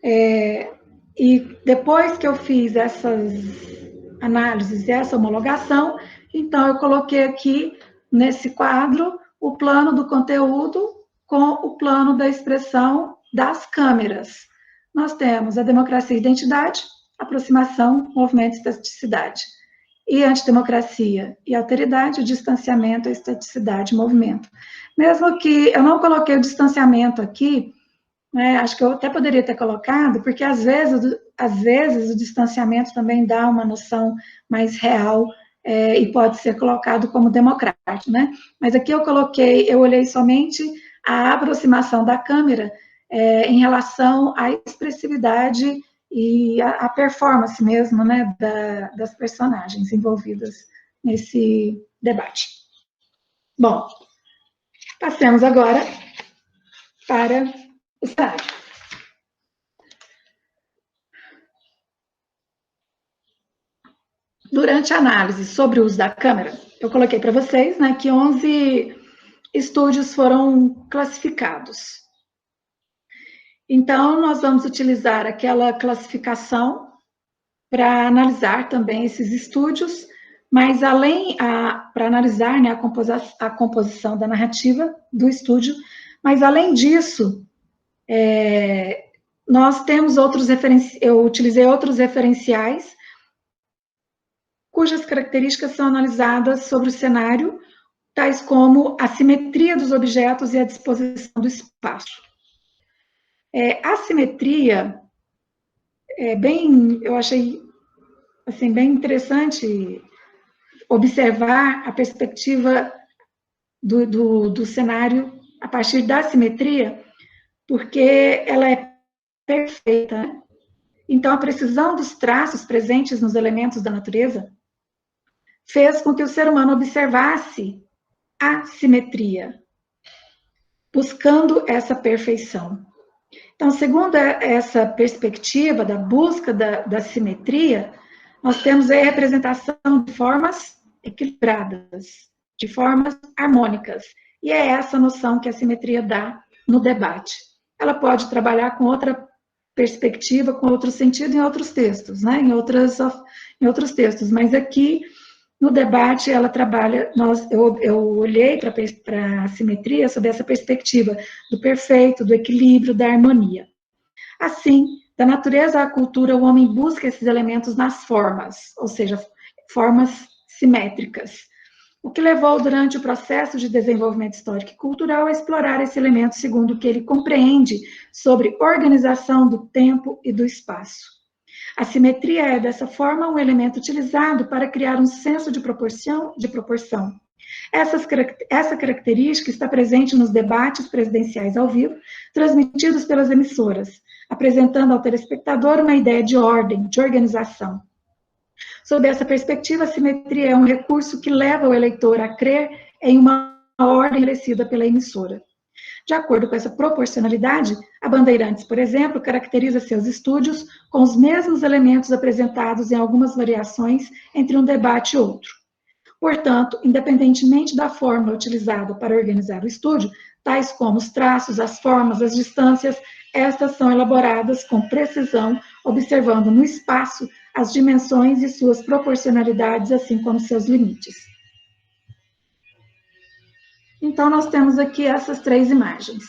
E depois que eu fiz essas análises e essa homologação, então eu coloquei aqui nesse quadro o plano do conteúdo com o plano da expressão das câmeras. Nós temos a democracia e identidade, aproximação, movimento e estaticidade. E antidemocracia e alteridade, o distanciamento, a estaticidade, movimento. Mesmo que eu não coloquei o distanciamento aqui, né, acho que eu até poderia ter colocado, porque às vezes o distanciamento também dá uma noção mais real e pode ser colocado como democrático, né? Mas aqui eu olhei somente a aproximação da câmera em relação à expressividade e a performance mesmo, né, das personagens envolvidas nesse debate. Bom, passemos agora para o cenário. Durante a análise sobre o uso da câmera, eu coloquei para vocês, né, que 11 estúdios foram classificados. Então, nós vamos utilizar aquela classificação para analisar também esses estúdios, mas para analisar, né, a composição da narrativa do estúdio, mas além disso, nós temos eu utilizei outros referenciais cujas características são analisadas sobre o cenário, tais como a simetria dos objetos e a disposição do espaço. A simetria eu achei assim, bem interessante observar a perspectiva do cenário a partir da simetria, porque ela é perfeita, né? Então, a precisão dos traços presentes nos elementos da natureza fez com que o ser humano observasse a simetria, buscando essa perfeição. Então, segundo essa perspectiva da busca da simetria, nós temos a representação de formas equilibradas, de formas harmônicas. E é essa noção que a simetria dá no debate. Ela pode trabalhar com outra perspectiva, com outro sentido em outros textos, né? Em outros textos, mas aqui no debate, ela trabalha, eu olhei para a simetria sob essa perspectiva do perfeito, do equilíbrio, da harmonia. Assim, da natureza à cultura, o homem busca esses elementos nas formas, ou seja, formas simétricas, o que levou durante o processo de desenvolvimento histórico e cultural a explorar esse elemento segundo o que ele compreende sobre organização do tempo e do espaço. A simetria é, dessa forma, um elemento utilizado para criar um senso de proporção. Essa característica está presente nos debates presidenciais ao vivo, transmitidos pelas emissoras, apresentando ao telespectador uma ideia de ordem, de organização. Sob essa perspectiva, a simetria é um recurso que leva o eleitor a crer em uma ordem estabelecida pela emissora. De acordo com essa proporcionalidade, a Bandeirantes, por exemplo, caracteriza seus estúdios com os mesmos elementos apresentados em algumas variações entre um debate e outro. Portanto, independentemente da fórmula utilizada para organizar o estúdio, tais como os traços, as formas, as distâncias, estas são elaboradas com precisão, observando no espaço as dimensões e suas proporcionalidades, assim como seus limites. Então, nós temos aqui essas 3 imagens.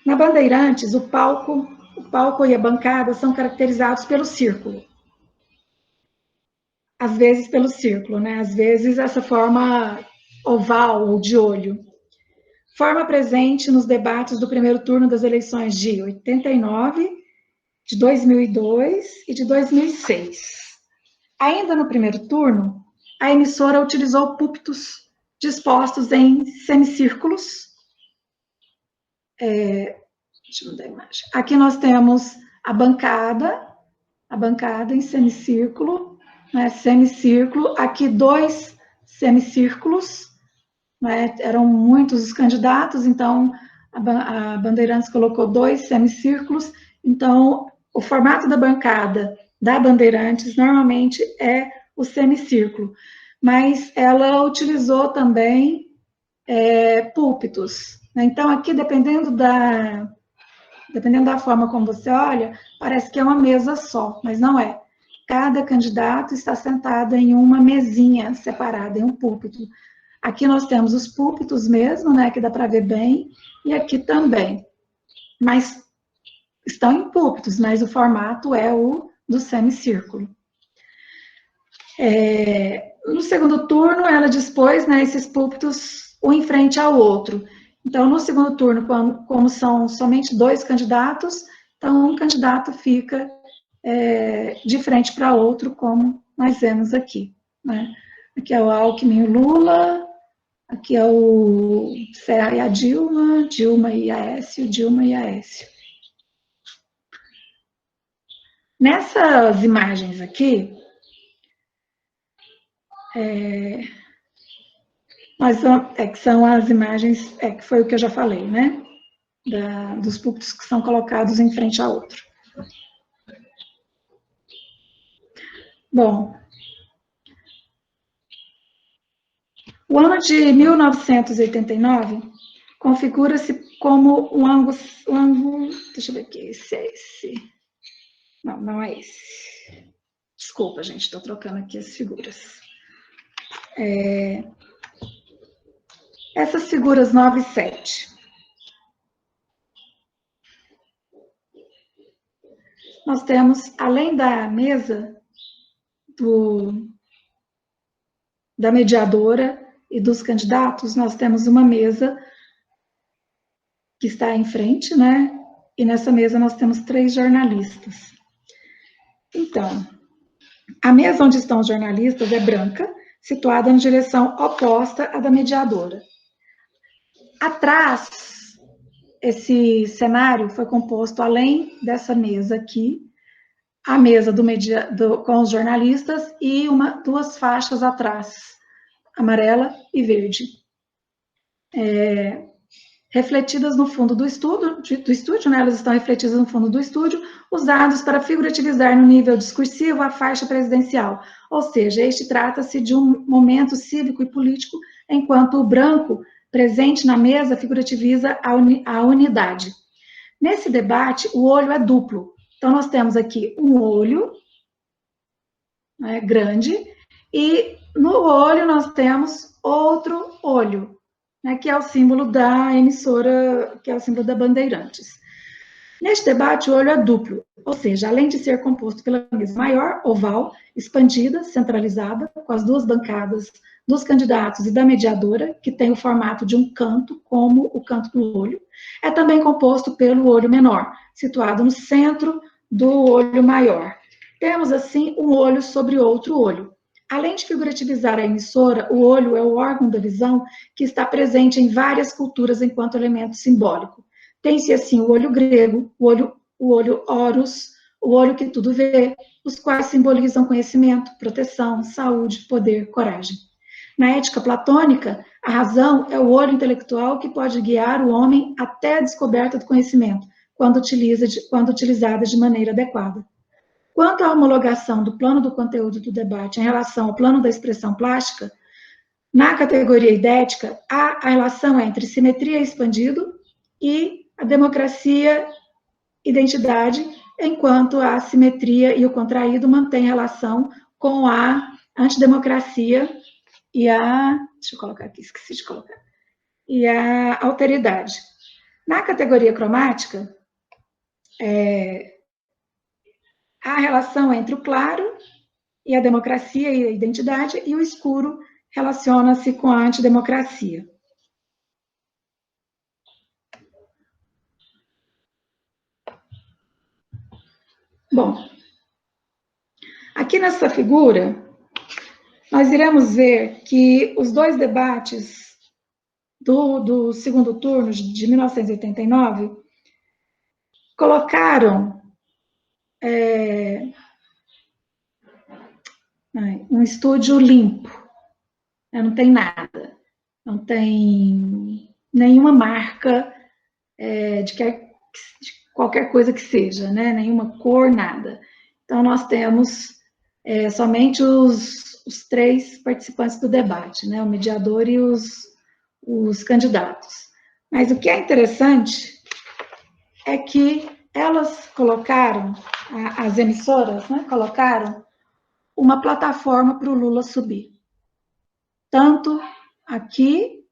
Na Bandeirantes, o palco e a bancada são caracterizados pelo círculo. Às vezes pelo círculo, né? Às vezes essa forma oval ou de olho. Forma presente nos debates do primeiro turno das eleições de 89, de 2002 e de 2006. Ainda no primeiro turno, a emissora utilizou púlpitos dispostos em semicírculos. Deixa eu mudar a imagem. Aqui nós temos a bancada em semicírculo, né, semicírculo. Aqui 2 semicírculos, né, eram muitos os candidatos, então a Bandeirantes colocou 2 semicírculos. Então, o formato da bancada da Bandeirantes normalmente é o semicírculo, mas ela utilizou também púlpitos. Então, aqui, dependendo da dependendo da forma como você olha, parece que é uma mesa só, mas não é. Cada candidato está sentado em uma mesinha separada, em um púlpito. Aqui nós temos os púlpitos mesmo, né, que dá para ver bem, e aqui também. Mas estão em púlpitos, mas o formato é o do semicírculo. No segundo turno, ela dispôs, né, esses púlpitos um em frente ao outro. Então, no segundo turno, como são somente 2 candidatos, então um candidato fica de frente para outro, como nós vemos aqui, né? Aqui é o Alckmin e o Lula, aqui é o Serra e a Dilma, Dilma e Aécio, Dilma e Aécio. Nessas imagens aqui, mas que são as imagens, que foi o que eu já falei, né? Dos púlpitos que são colocados em frente ao outro. Bom, o ano de 1989 configura-se como um ângulo, deixa eu ver aqui, esse é esse. Não, não é esse. Desculpa, gente, estou trocando aqui as figuras. Essas figuras 9 e 7. Nós temos, além da mesa da mediadora e dos candidatos, nós temos uma mesa que está em frente, né? E nessa mesa nós temos 3 jornalistas. Então, a mesa onde estão os jornalistas é branca, situada na direção oposta à da mediadora. Atrás, esse cenário foi composto, além dessa mesa aqui, a mesa com os jornalistas e 2 faixas atrás, amarela e verde. Refletidas no fundo do estúdio, né? Elas estão refletidas no fundo do estúdio, usados para figurativizar no nível discursivo a faixa presidencial. Ou seja, este trata-se de um momento cívico e político, enquanto o branco presente na mesa figurativiza a unidade. Nesse debate, o olho é duplo. Então, nós temos aqui um olho, né, grande, e no olho nós temos outro olho, né, que é o símbolo da emissora, que é o símbolo da Bandeirantes. Neste debate, o olho é duplo, ou seja, além de ser composto pela mesa maior, oval, expandida, centralizada, com as 2 bancadas dos candidatos e da mediadora, que tem o formato de um canto, como o canto do olho, é também composto pelo olho menor, situado no centro do olho maior. Temos, assim, um olho sobre outro olho. Além de figurativizar a emissora, o olho é o órgão da visão que está presente em várias culturas enquanto elemento simbólico. Tem-se, assim, o olho grego, o olho Horus, o olho que tudo vê, os quais simbolizam conhecimento, proteção, saúde, poder, coragem. Na ética platônica, a razão é o olho intelectual que pode guiar o homem até a descoberta do conhecimento, quando utilizada de maneira adequada. Quanto à homologação do plano do conteúdo do debate em relação ao plano da expressão plástica, na categoria idética, há a relação entre simetria expandido e a democracia identidade, enquanto a simetria e o contraído mantêm relação com a antidemocracia e deixa eu colocar aqui, esqueci de colocar, e a alteridade. Na categoria cromática, há a relação entre o claro e a democracia e a identidade, e o escuro relaciona-se com a antidemocracia. Bom, aqui nessa figura, nós iremos ver que os 2 debates do segundo turno de 1989 colocaram um estúdio limpo, não tem nada, não tem nenhuma marca de qualquer coisa que seja, né? Nenhuma cor, nada. Então, nós temos somente os 3 participantes do debate, né? O mediador e os candidatos. Mas o que é interessante é que elas colocaram, as emissoras, né, colocaram uma plataforma para o Lula subir. Tanto aqui,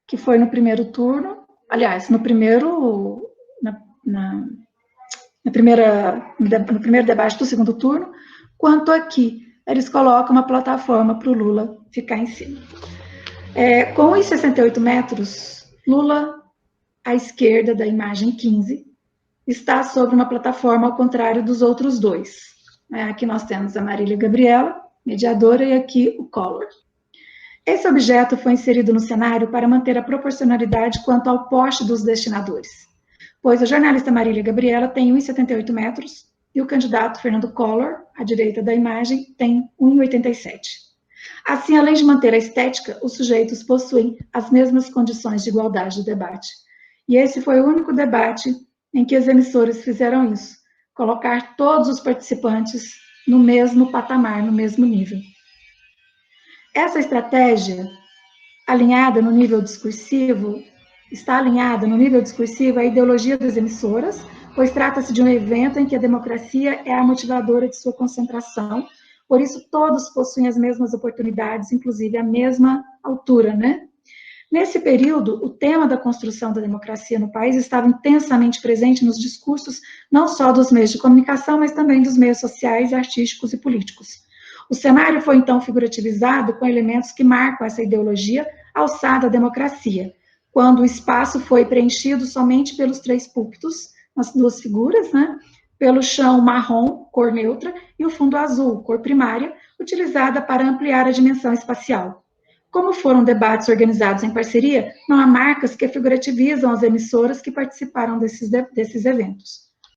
que foi no primeiro turno, aliás, no primeiro no primeiro debate do segundo turno, quanto aqui. Eles colocam uma plataforma para o Lula ficar em cima. Com os 68 metros, Lula, à esquerda da imagem 15, está sobre uma plataforma ao contrário dos outros dois. Aqui nós temos a Marília Gabriela, mediadora, e aqui o Collor. Esse objeto foi inserido no cenário para manter a proporcionalidade quanto ao porte dos destinadores, pois a jornalista Marília Gabriela tem 1,78 metros e o candidato Fernando Collor, à direita da imagem, tem 1,87. Assim, além de manter a estética, os sujeitos possuem as mesmas condições de igualdade de debate. E esse foi o único debate em que as emissoras fizeram isso, colocar todos os participantes no mesmo patamar, no mesmo nível. Essa estratégia, alinhada no nível discursivo, está alinhada no nível discursivo à ideologia das emissoras, pois trata-se de um evento em que a democracia é a motivadora de sua concentração, por isso todos possuem as mesmas oportunidades, inclusive a mesma altura, né? Nesse período, o tema da construção da democracia no país estava intensamente presente nos discursos não só dos meios de comunicação, mas também dos meios sociais, artísticos e políticos. O cenário foi então figurativizado com elementos que marcam essa ideologia alçada à democracia, quando o espaço foi preenchido somente pelos 3 púlpitos, as 2 figuras, né? Pelo chão marrom, cor neutra, e o fundo azul, cor primária, utilizada para ampliar a dimensão espacial. Como foram debates organizados em parceria, não há marcas que figurativizam as emissoras que participaram desses eventos.